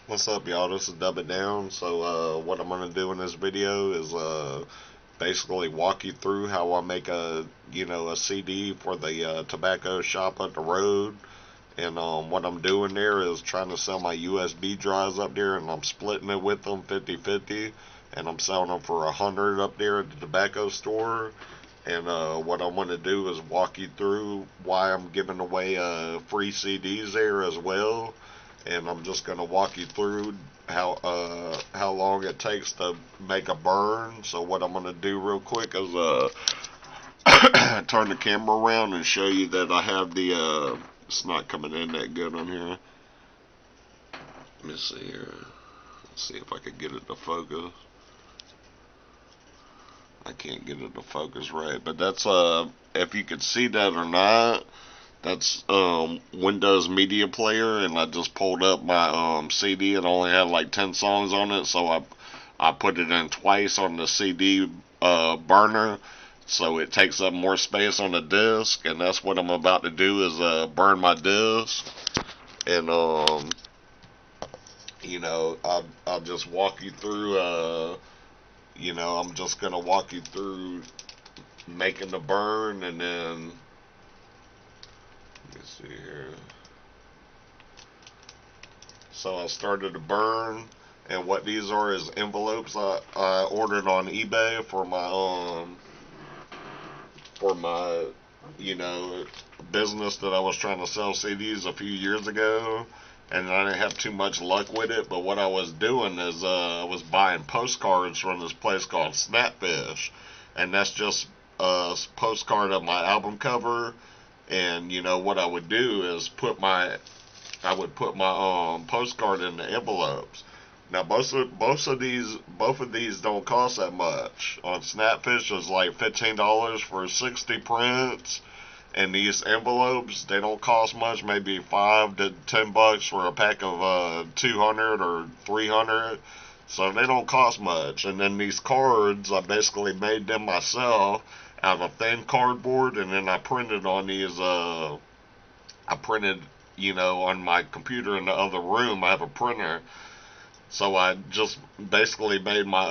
What's up, y'all? This is Dubitdown. So, what I'm gonna do in this video is basically walk you through how I make a CD for the tobacco shop up the road. And what I'm doing there is trying to sell my USB drives up there, and I'm splitting it with them 50-50, and I'm selling them for 100 up there at the tobacco store. And what I want to do is walk you through why I'm giving away free CDs there as well, and I'm just gonna walk you through how long it takes to make a burn. So what I'm gonna do real quick is turn the camera around and show you that I have the it's not coming in that good on here. Let me see here. Let's see if I can get it to focus. I can't get it to focus right, but that's if you could see that or not. That's Windows Media Player, and I just pulled up my CD. It only had like 10 songs on it, so I put it in twice on the CD burner, so it takes up more space on the disc. And that's what I'm about to do is burn my disc. And I'll just walk you through. I'm just gonna walk you through making the burn, and then let me see here. So I started to burn, and what these are is envelopes I ordered on eBay for my business that I was trying to sell CDs a few years ago, and I didn't have too much luck with it. But what I was doing is I was buying postcards from this place called Snapfish, and that's just a postcard of my album cover. And what I would do is I would put my postcard in the envelopes. Now both of these don't cost that much. On Snapfish it's like $15 for 60 prints, and these envelopes, they don't cost much, maybe $5 to $10 for a pack of 200 or 300. So they don't cost much. And then these cards, I basically made them myself out of thin cardboard, and then I printed on these. I printed, on my computer in the other room. I have a printer, so I just basically made my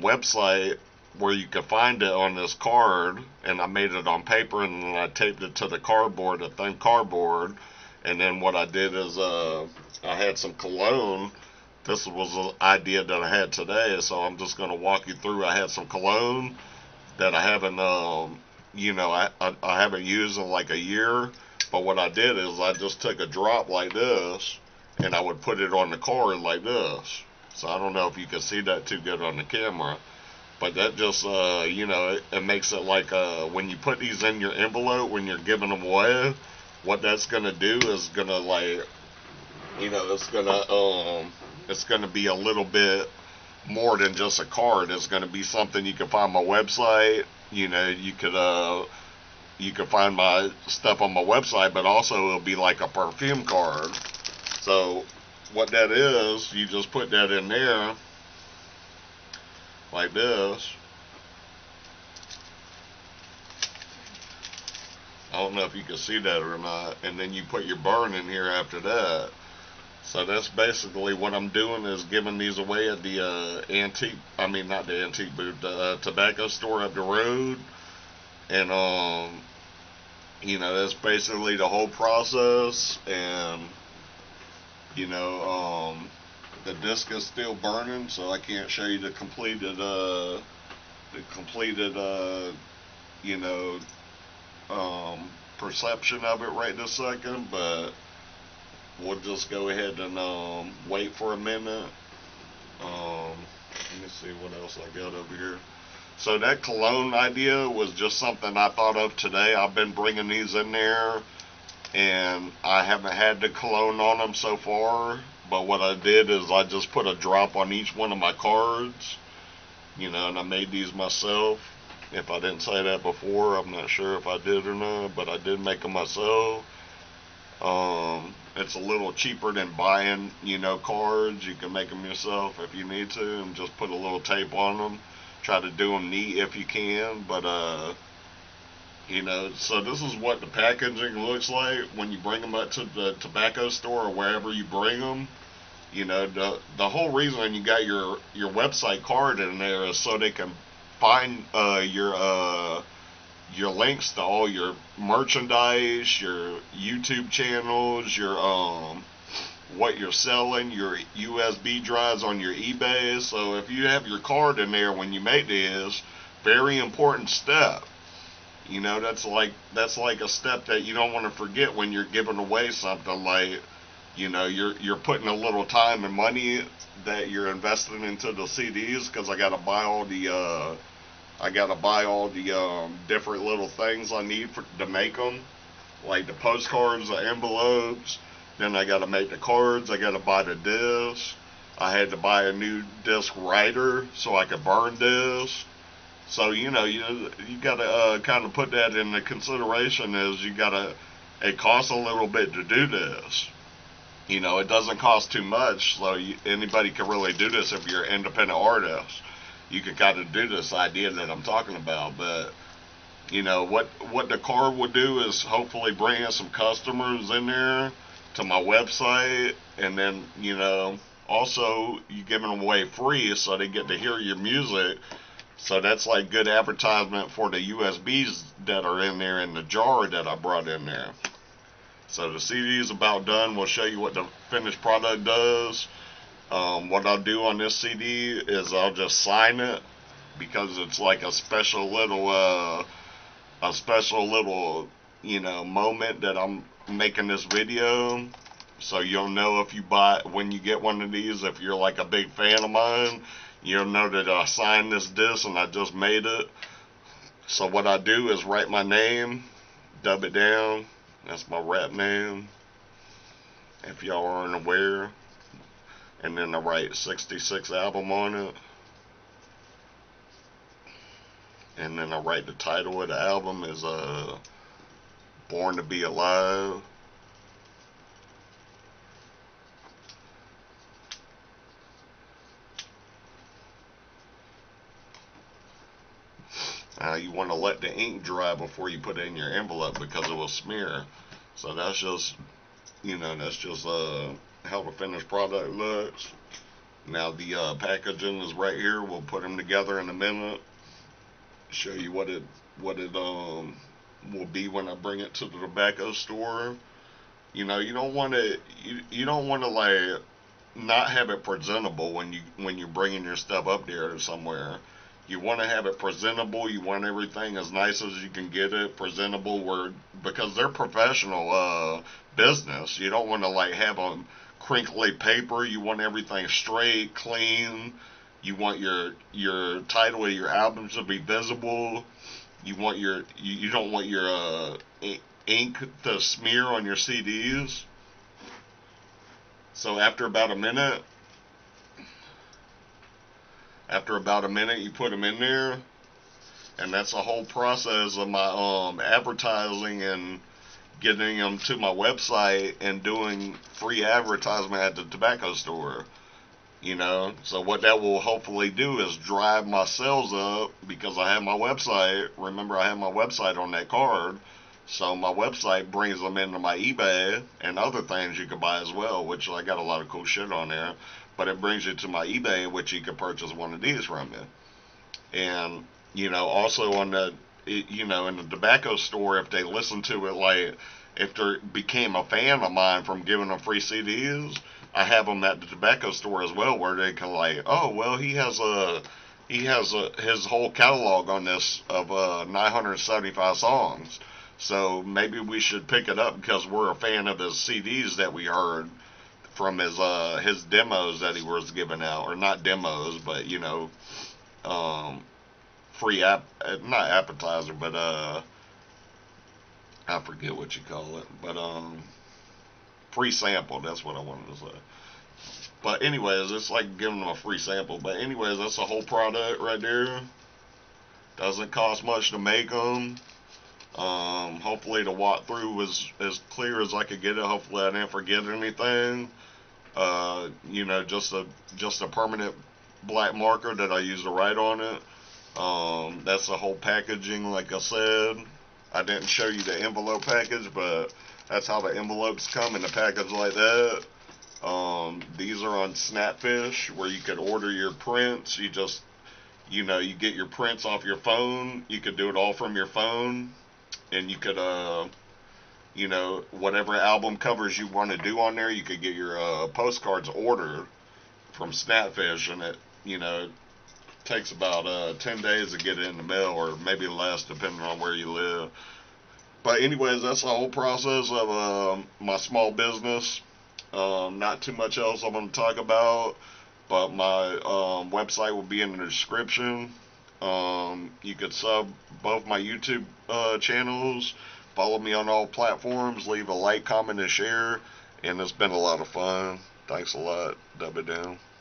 website where you can find it on this card, and I made it on paper, and then I taped it to the cardboard, a thin cardboard. And then what I did is I had some cologne. This was an idea that I had today, so I'm just going to walk you through. I had some cologne that I haven't, I haven't used in like a year. But what I did is I just took a drop like this, and I would put it on the card like this. So I don't know if you can see that too good on the camera, but that just, it makes it like when you put these in your envelope when you're giving them away. What that's gonna do is gonna like, it's gonna be a little bit more than just a card. It's going to be something you can find on my website. You could find my stuff on my website, but also it'll be like a perfume card. So what that is, you just put that in there like this. I don't know if you can see that or not. And then you put your burn in here after that. So that's basically what I'm doing, is giving these away at the not the antique booth, the tobacco store up the road. And, that's basically the whole process. And, the disc is still burning, so I can't show you the completed, you know, perception of it right this second, but we'll just go ahead and wait for a minute. Let me see what else I got over here. So that cologne idea was just something I thought of today. I've been bringing these in there, and I haven't had the cologne on them so far. But what I did is I just put a drop on each one of my cards, and I made these myself. If I didn't say that before, I'm not sure if I did or not, but I did make them myself. It's a little cheaper than buying, cards. You can make them yourself if you need to, and just put a little tape on them. Try to do them neat if you can, but so this is what the packaging looks like when you bring them up to the tobacco store or wherever you bring them. You know, the whole reason you got your website card in there is so they can find your links to all your merchandise, your YouTube channels, your what you're selling, your USB drives on your eBay. So if you have your card in there when you make this, very important step. You know, that's like a step that you don't want to forget when you're giving away something. Like, you know, you're putting a little time and money that you're investing into the CDs, because I gotta buy all the different little things I need to make them, like the postcards, the envelopes. Then I gotta make the cards. I gotta buy the disc. I had to buy a new disc writer so I could burn discs. So you know, you gotta kind of put that into consideration. Is you gotta, it costs a little bit to do this. You know, it doesn't cost too much, so anybody can really do this if you're an independent artist. You can kind of do this idea that I'm talking about. But you know what the card will do is hopefully bring in some customers in there to my website, and then you know also you giving them away free so they get to hear your music. So that's like good advertisement for the USBs that are in there in the jar that I brought in there. So the CD is about done. We'll show you what the finished product does. What I'll do on this CD is I'll just sign it, because it's like a special little you know moment that I'm making this video. So you'll know if you buy, when you get one of these, if you're like a big fan of mine, you'll know that I signed this disc and I just made it. So what I do is write my name, Dubitdown. That's my rap name, if y'all aren't aware. And then I write 66 album on it. And then I write the title of the album is Born to Be Alive. You want to let the ink dry before you put it in your envelope, because it will smear. So that's just, you know, that's just how the finished product looks. Now the packaging is right here. We'll put them together in a minute. Show you what it will be when I bring it to the tobacco store. You know, you don't want to like not have it presentable when you're bringing your stuff up there somewhere. You want to have it presentable. You want everything as nice as you can get it presentable, where, because they're professional business. You don't want to like have a crinkly paper. You want everything straight, clean. You want your title of your album to be visible. You don't want your ink to smear on your CDs. So after about a minute, you put them in there, and that's the whole process of my advertising and getting them to my website and doing free advertisement at the tobacco store. You know, so what that will hopefully do is drive my sales up, because I have my website. Remember, I have my website on that card. So my website brings them into my eBay and other things you can buy as well, which I got a lot of cool shit on there. But it brings you to my eBay, in which you can purchase one of these from me. And, you know, also on the, you know, in the tobacco store, if they listen to it, like, if they became a fan of mine from giving them free CDs, I have them at the tobacco store as well, where they can like, oh, well, he has his whole catalog on this of 975 songs. So maybe we should pick it up because we're a fan of his CDs that we heard from his demos that he was giving out, or not demos, but you know, free not appetizer, but I forget what you call it, but free sample. That's what I wanted to say. But anyways, it's like giving them a free sample. But anyways, that's the whole product right there. Doesn't cost much to make them. Hopefully the walkthrough was as clear as I could get it. Hopefully I didn't forget anything. You know, just a permanent black marker that I use to write on it. That's the whole packaging, like I said. I didn't show you the envelope package, but that's how the envelopes come in the package like that. These are on Snapfish, where you could order your prints. You just, you get your prints off your phone. You could do it all from your phone, and you could, whatever album covers you want to do on there, you could get your postcards ordered from Snapfish, and it takes about 10 days to get it in the mail, or maybe less, depending on where you live. But anyways, that's the whole process of my small business. Not too much else I'm going to talk about, but my website will be in the description. You could sub both my YouTube channels, follow me on all platforms, leave a like, comment, and share, and it's been a lot of fun. Thanks a lot. Dubitdown.